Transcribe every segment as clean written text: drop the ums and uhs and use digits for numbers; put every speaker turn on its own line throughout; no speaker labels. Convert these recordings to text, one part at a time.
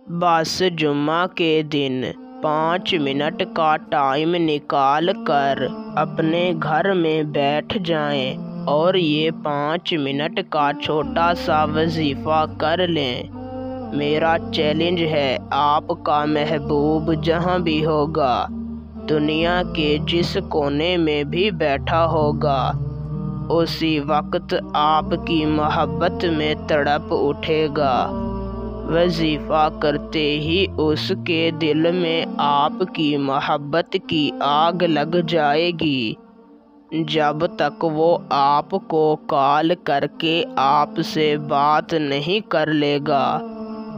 बस जुम्मा के दिन 5 मिनट का टाइम निकाल कर अपने घर में बैठ जाएं और ये 5 मिनट का छोटा सा वजीफ़ा कर लें। मेरा चैलेंज है, आपका महबूब जहाँ भी होगा, दुनिया के जिस कोने में भी बैठा होगा, उसी वक्त आपकी मोहब्बत में तड़प उठेगा। वजीफ़ा करते ही उसके दिल में आपकी मोहब्बत की आग लग जाएगी। जब तक वो आपको कॉल करके आपसे बात नहीं कर लेगा,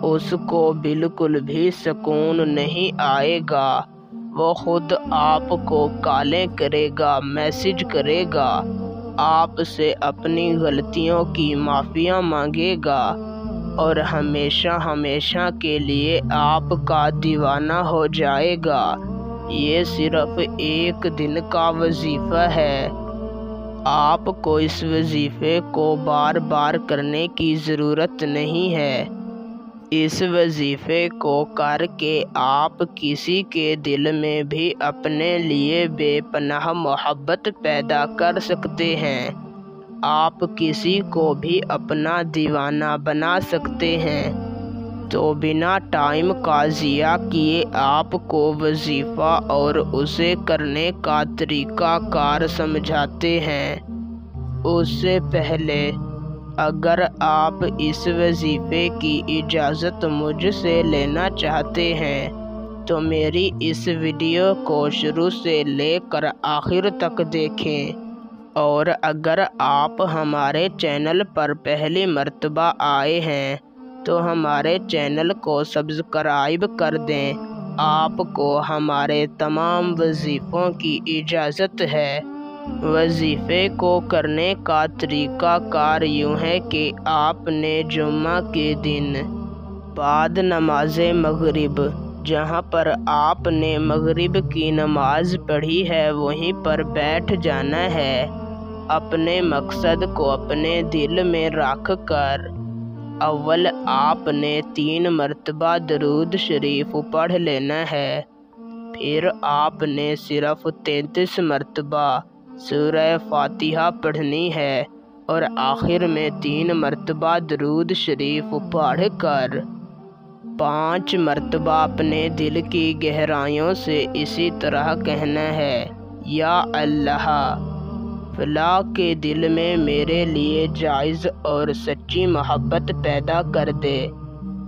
उसको बिल्कुल भी सुकून नहीं आएगा। वो खुद आपको कॉलें करेगा, मैसेज करेगा, आपसे अपनी गलतियों की माफ़ियाँ मांगेगा और हमेशा हमेशा के लिए आपका दीवाना हो जाएगा। ये सिर्फ एक दिन का वजीफ़ा है। आपको इस वजीफ़े को बार बार करने की ज़रूरत नहीं है। इस वजीफ़े को करके आप किसी के दिल में भी अपने लिए बेपनाह मोहब्बत पैदा कर सकते हैं। आप किसी को भी अपना दीवाना बना सकते हैं। तो बिना टाइम का ज़िया किए आपको वजीफ़ा और उसे करने का तरीक़ा कार समझाते हैं। उससे पहले अगर आप इस वजीफ़े की इजाज़त मुझसे लेना चाहते हैं तो मेरी इस वीडियो को शुरू से लेकर आखिर तक देखें। और अगर आप हमारे चैनल पर पहली मर्तबा आए हैं तो हमारे चैनल को सब्सक्राइब कर दें। आपको हमारे तमाम वजीफ़ों की इजाज़त है। वजीफ़े को करने का तरीक़ा कार यूँ है कि आपने जुम्मा के दिन बाद नमाज मगरिब, जहाँ पर आपने मगरिब की नमाज पढ़ी है, वहीं पर बैठ जाना है। अपने मकसद को अपने दिल में रख कर अव्वल आपने 3 मरतबा दरूद शरीफ पढ़ लेना है। फिर आपने सिर्फ 33 मरतबा सूरह फातिहा पढ़नी है और आखिर में 3 मरतबा दरूद शरीफ पढ़ कर 5 मरतबा अपने दिल की गहराइयों से इसी तरह कहना है, या अल्लाह, फ़लाँ के दिल में मेरे लिए जायज़ और सच्ची मोहब्बत पैदा कर दे।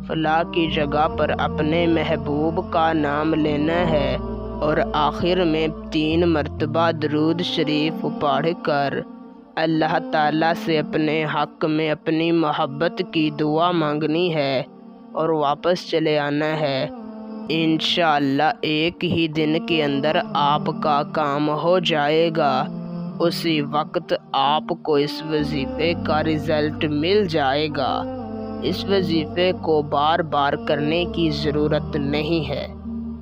फ़लाँ की जगह पर अपने महबूब का नाम लेना है और आखिर में 3 मरतबा दरूद शरीफ पढ़ कर अल्लाह ताला से अपने हक़ में अपनी मोहब्बत की दुआ मांगनी है और वापस चले आना है। इंशाअल्लाह एक ही दिन के अंदर आपका काम हो जाएगा। उसी वक्त आपको इस वजीफ़े का रिज़ल्ट मिल जाएगा। इस वजीफ़े को बार बार करने की ज़रूरत नहीं है।